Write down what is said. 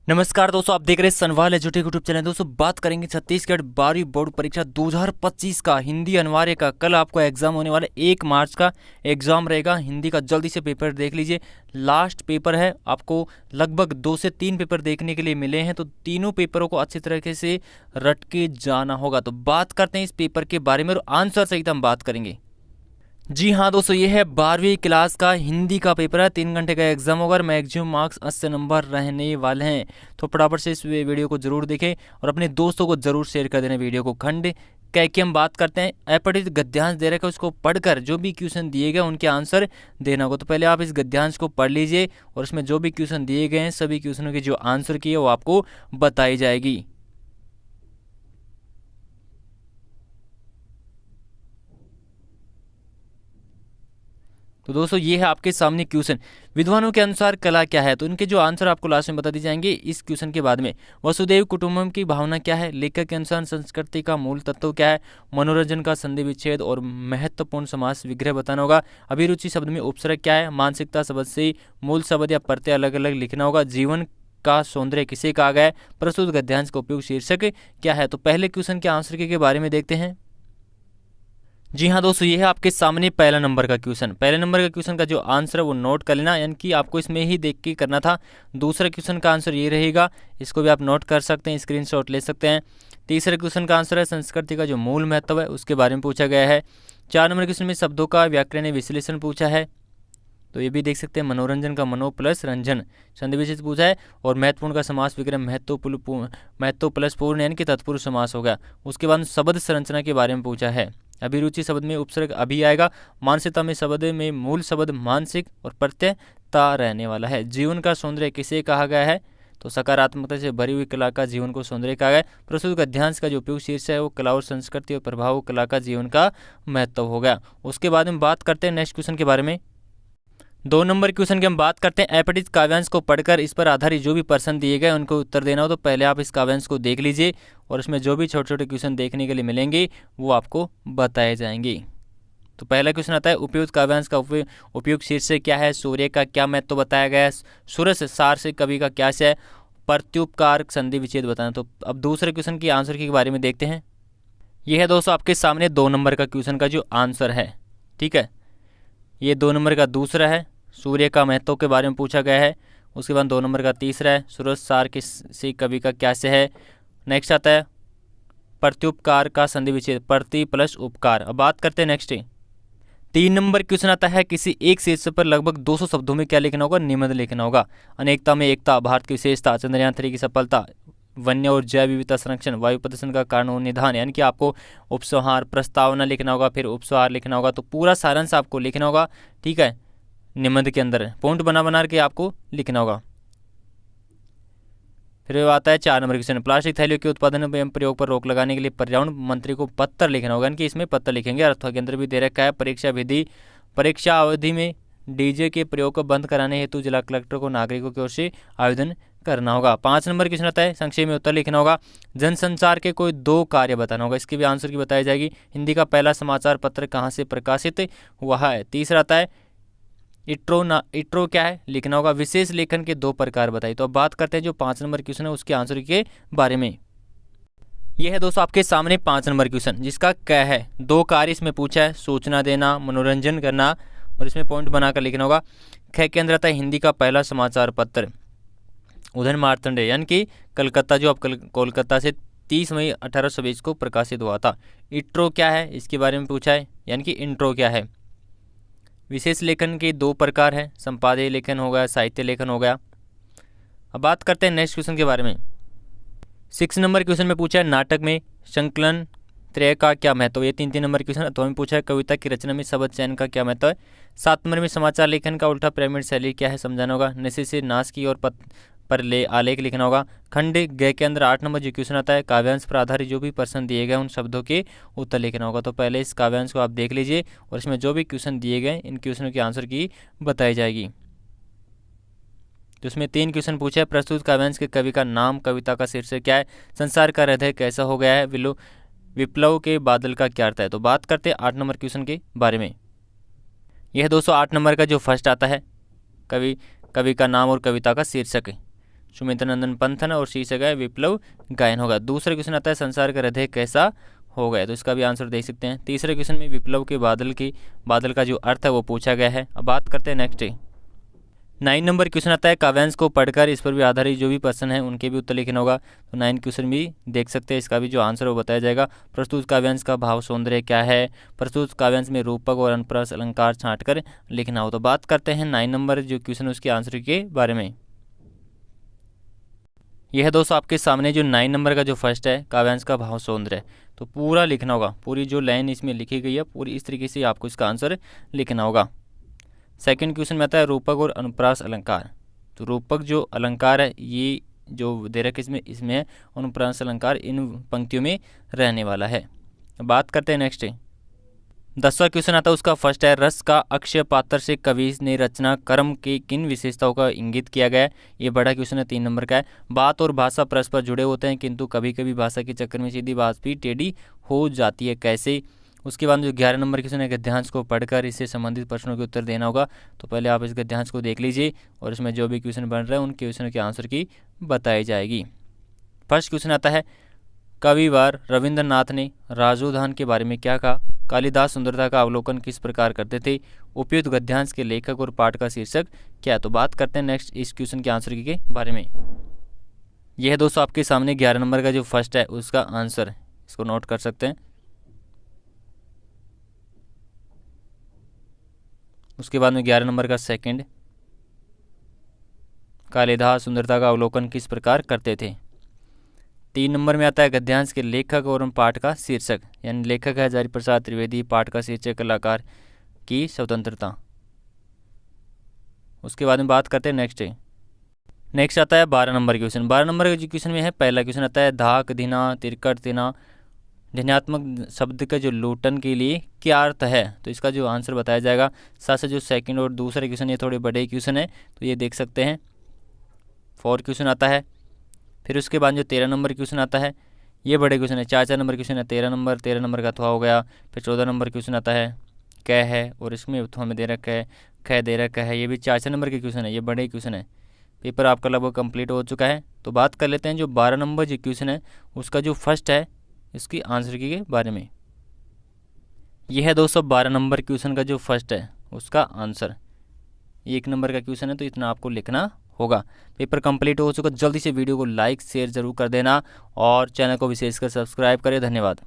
नमस्कार दोस्तों, आप देख रहे हैं सनवाल एजुटेक यूट्यूब चैनल। दोस्तों बात करेंगे छत्तीसगढ़ 12वीं बोर्ड परीक्षा 2025 का हिंदी अनिवार्य का। कल आपको एग्जाम होने वाला 1 मार्च का एग्जाम रहेगा हिंदी का। जल्दी से पेपर देख लीजिए, लास्ट पेपर है। आपको लगभग 2 से 3 पेपर देखने के लिए मिले हैं, तो तीनों पेपरों को अच्छी तरीके से रट के जाना होगा। तो बात करते हैं इस पेपर के बारे में और आंसर सहित हम बात करेंगे। जी हाँ दोस्तों, ये है 12वीं क्लास का हिंदी का पेपर है। 3 घंटे का एग्जाम होगा और मैक्सिमम मार्क्स 80 नंबर रहने वाले हैं। तो फटाफट से इस वीडियो को जरूर देखें और अपने दोस्तों को जरूर शेयर कर देना वीडियो को। खंड कह के हम बात करते हैं। अपठित गद्यांश दे रखा है, उसको पढ़कर जो भी क्वेश्चन दिए गए उनके आंसर देना होगा। तो पहले आप इस गद्यांश को पढ़ लीजिए और उसमें जो भी क्वेश्चन दिए गए हैं सभी क्वेश्चनों के जो आंसर किए वो आपको बताई जाएगी। तो दोस्तों ये है आपके सामने क्वेश्चन। विद्वानों के अनुसार कला क्या है? तो इनके जो आंसर आपको लास्ट में बता दी जाएंगे इस क्वेश्चन के बाद में। वसुदेव कुटुंबकम की भावना क्या है? लेखक के अनुसार संस्कृति का मूल तत्व क्या है? मनोरंजन का संधि विच्छेद और महत्वपूर्ण समास विग्रह बताना होगा। अभिरुचि शब्द में उपसर्ग क्या है? मानसिकता शब्द से मूल शब्द या प्रत्यय अलग अलग लिखना होगा। जीवन का सौंदर्य किसे कहा गया है? प्रस्तुत गद्यांश का उपयोग शीर्षक क्या है? तो पहले क्वेश्चन के आंसर के बारे में देखते हैं। जी हाँ दोस्तों, ये है आपके सामने पहला नंबर का क्वेश्चन। पहले नंबर का क्वेश्चन का जो आंसर है वो नोट कर लेना, यानी कि आपको इसमें ही देख के करना था। दूसरा क्वेश्चन का आंसर ये रहेगा, इसको भी आप नोट कर सकते हैं, स्क्रीनशॉट ले सकते हैं। तीसरे क्वेश्चन का आंसर है संस्कृति का जो मूल महत्व है उसके बारे में पूछा गया है। 4 नंबर क्वेश्चन में शब्दों का व्याकरण विश्लेषण पूछा है, तो ये भी देख सकते हैं। मनोरंजन का मनो प्लस रंजन संधि विशेष पूछा है। और महत्वपूर्ण का समास विग्रह महत्व प्लस पूर्ण यानी कि तत्पुरुष समास हो गया। उसके बाद शब्द संरचना के बारे में पूछा है। अभिरुचि शब्द में उपसर्ग अभी आएगा। मानसिकता में शब्द में मूल शब्द मानसिक और प्रत्यय ता रहने वाला है। जीवन का सौंदर्य किसे कहा गया है? तो सकारात्मकता से भरी हुई कला का जीवन को सौंदर्य कहा गया है। प्रस्तुत गद्यांश का जो उपयोग शीर्ष है वो कला और संस्कृति और प्रभाव कला का जीवन का महत्व हो गया। उसके बाद में बात करते हैं नेक्स्ट क्वेश्चन के बारे में। 2 नंबर क्वेश्चन की हम बात करते हैं। अपठित काव्यांश को पढ़कर इस पर आधारित जो भी प्रश्न दिए गए उनको उत्तर देना हो। तो पहले आप इस काव्यांश को देख लीजिए और इसमें जो भी छोटे छोटे क्वेश्चन देखने के लिए मिलेंगे वो आपको बताए जाएंगे। तो पहला क्वेश्चन आता है, उपयुक्त काव्यांश का उपयुक्त शीर्षक क्या है? सूर्य का क्या महत्व बताया गया है? सुरस सार से कवि का क्या है? प्रत्युपकार संधि विच्छेद बताना। तो अब दूसरे क्वेश्चन की आंसर के बारे में देखते हैं। यह है दोस्तों आपके सामने 2 नंबर का क्वेश्चन का जो आंसर है। ठीक है, ये 2 नंबर का दूसरा है, सूर्य का महत्व के बारे में पूछा गया है। उसके बाद 2 नंबर का तीसरा है, सूरज सार किसी कवि का क्या से है। नेक्स्ट आता है प्रत्युपकार का संधि विच्छेद, प्रति प्लस उपकार। अब बात करते हैं नेक्स्ट। 3 नंबर क्वेश्चन आता है, किसी एक शीर्षक पर लगभग 200 शब्दों में क्या लिखना होगा? निबंध लिखना होगा। अनेकता में एकता, भारत की विशेषता, चंद्रयान 3 की सफलता, वन्य और जैव विविधता संरक्षण, वायु प्रदूषण का कारण और निदान, यानी कि आपको उपसंहार प्रस्तावना लिखना होगा, फिर उपसंहार लिखना होगा। तो पूरा सारांश आपको लिखना होगा। ठीक है, निबंध के अंदर पॉइंट बना के आपको लिखना होगा। फिर आता है 4 नंबर क्वेश्चन, प्लास्टिक थैलियों के उत्पादन एवं प्रयोग पर रोक लगाने के लिए पर्यावरण मंत्री को पत्र लिखना होगा, यानी कि इसमें पत्र लिखेंगे। अर्थवा के अंदर भी दे रखा है, परीक्षा अवधि में डीजे के प्रयोग को बंद कराने हेतु जिला कलेक्टर को नागरिकों की ओर से आवेदन करना होगा। 5 नंबर क्वेश्चन आता है, संक्षेप में उत्तर लिखना होगा। जनसंचार के कोई 2 कार्य बताना होगा, इसकी भी आंसर की बताई जाएगी। हिंदी का पहला समाचार पत्र कहाँ से प्रकाशित हुआ है। तीसरा आता है इट्रो क्या है लिखना होगा। विशेष लेखन के 2 प्रकार बताइए। तो अब बात करते हैं जो 5 नंबर क्वेश्चन है उसके आंसर के बारे में। यह है दोस्तों आपके सामने 5 नंबर क्वेश्चन, जिसका क्या है 2 कार्य इसमें पूछा है, सूचना देना, मनोरंजन करना, और इसमें पॉइंट बनाकर लिखना होगा। ख के अंदर आता है हिंदी का पहला समाचार पत्र उदयन मार्तंडे, यानी कि कलकत्ता, जो अब कोलकाता से 30 मई 1820 को प्रकाशित हुआ था। इट्रो क्या है इसके बारे में पूछा है, यानी कि इंट्रो क्या है। विशेष लेखन के 2 प्रकार हैं, संपादकीय लेखन हो गया, साहित्य लेखन हो गया। अब बात करते हैं नेक्स्ट क्वेश्चन के बारे में। 6 नंबर क्वेश्चन में पूछा है, नाटक में संकलन त्रय का क्या महत्व? ये 3 नंबर क्वेश्चन। अथवा में पूछा है, कविता की रचना में शब्द चयन का क्या महत्व है। 7 नंबर में समाचार लेखन का उल्टा पिरामिड शैली क्या है समझाना होगा। नशे से नाश की और पर आलेख लिखना होगा। खंड ग के अंदर 8 नंबर जो क्वेश्चन आता है, काव्यांश पर आधारित जो भी प्रश्न दिए गए उन शब्दों के उत्तर लिखना होगा। तो पहले इस काव्यांश को आप देख लीजिए और इसमें जो भी क्वेश्चन दिए गए इन क्वेश्चनों के आंसर की बताई जाएगी। तो इसमें 3 क्वेश्चन पूछे हैं। प्रस्तुत काव्यांश के कवि का नाम, कविता का शीर्षक क्या है, संसार का हृदय कैसा हो गया है, विप्लव के बादल का क्या अर्थ है। तो बात करते हैं 8 नंबर क्वेश्चन के बारे में। यह दोस्तों 8 नंबर का जो फर्स्ट आता है, कवि का नाम और कविता का शीर्षक है। सुमित्रानंदन पंथन और शीर्षक है विप्लव गायन होगा। दूसरा क्वेश्चन आता है संसार का हृदय कैसा हो गया, तो इसका भी आंसर देख सकते हैं। तीसरे क्वेश्चन में विप्लव के बादल का जो अर्थ है वो पूछा गया है। अब बात करते हैं नेक्स्ट 9 नंबर क्वेश्चन आता है काव्यांश को पढ़कर इस पर भी आधारित जो भी प्रश्न है उनके भी उत्तर लिखना होगा। तो 9 क्वेश्चन भी देख सकते हैं, इसका भी जो आंसर है वो बताया जाएगा। प्रस्तुत काव्यांश का भाव सौंदर्य क्या है, प्रस्तुत काव्यांश में रूपक और अनुप्रास अलंकार छांटकर लिखना हो। तो बात करते हैं 9 नंबर जो क्वेश्चन है उसके आंसर के बारे में। यह है दोस्तों आपके सामने जो 9 नंबर का जो फर्स्ट है काव्यांश का भाव सौंदर्य, तो पूरा लिखना होगा। पूरी जो लाइन इसमें लिखी गई है पूरी इस तरीके से आपको इसका आंसर लिखना होगा। सेकंड क्वेश्चन में आता है रूपक और अनुप्रास अलंकार। तो रूपक जो अलंकार है ये जो दे रखा इसमें है, अनुप्रास अलंकार इन पंक्तियों में रहने वाला है। बात करते हैं नेक्स्ट 10वां क्वेश्चन आता है उसका फर्स्ट है रस का अक्षय पात्र से कवि ने रचना क्रम के किन विशेषताओं का इंगित किया गया है। ये बड़ा क्वेश्चन है, 3 नंबर का है। बात और भाषा परस्पर जुड़े होते हैं किंतु कभी कभी भाषा के चक्कर में सीधी बात भी टेढ़ी हो जाती है, कैसे। उसके बाद जो 11 नंबर क्वेश्चन है गद्यांश को पढ़कर इससे संबंधित प्रश्नों के उत्तर देना होगा। तो पहले आप इस गद्यांश को देख लीजिए और इसमें जो भी क्वेश्चन बन रहा है उन क्वेश्चन के आंसर की बताई जाएगी। फर्स्ट क्वेश्चन आता है कविवार रविंद्रनाथ ने राजोधान के बारे में क्या कहा, कालिदास सुंदरता का अवलोकन किस प्रकार करते थे, उपयुक्त गद्यांश के लेखक और पाठ का शीर्षक क्या है। तो बात करते हैं नेक्स्ट इस क्वेश्चन के आंसर के बारे में। यह है दोस्तों आपके सामने 11 नंबर का जो फर्स्ट है उसका आंसर, इसको नोट कर सकते हैं। उसके बाद में 11 नंबर का सेकंड, कालिदास सुंदरता का अवलोकन किस प्रकार करते थे। 3 नंबर में आता है गद्यांश के लेखक और पाठ का शीर्षक, यानी लेखक है हजारी प्रसाद त्रिवेदी, पाठ का शीर्षक कलाकार की स्वतंत्रता। उसके बाद में बात करते हैं नेक्स्ट आता है 12 नंबर क्वेश्चन। 12 नंबर के क्वेश्चन में है पहला क्वेश्चन आता है धाक धिना तिरकट तिना ध्यानात्मक शब्द का जो लूटन के लिए क्या अर्थ है। तो इसका जो आंसर बताया जाएगा। साथ से जो सेकंड और दूसरे क्वेश्चन ये थोड़े बड़े क्वेश्चन है तो ये देख सकते हैं। 4 क्वेश्चन आता है। फिर उसके बाद जो 13 नंबर क्वेश्चन आता है ये बड़े क्वेश्चन है। 4 नंबर क्वेश्चन है 13 नंबर का अथवा हो गया। फिर 14 नंबर क्वेश्चन आता है कै है और इसमें अथवा में दे रखा है कै दे रखा है, ये भी 4 नंबर के क्वेश्चन है, ये बड़े क्वेश्चन है। पेपर आपका लगभग कंप्लीट हो चुका है। तो बात कर लेते हैं जो 12 नंबर जो क्वेश्चन है उसका जो फर्स्ट है इसकी आंसर के बारे में। यह है दोस्तों 12 नंबर क्वेश्चन का जो फर्स्ट है उसका आंसर। 1 नंबर का क्वेश्चन है तो इतना आपको लिखना होगा। पेपर कंप्लीट हो चुका, जल्दी से वीडियो को लाइक शेयर जरूर कर देना और चैनल को विशेषकर सब्सक्राइब करें। धन्यवाद।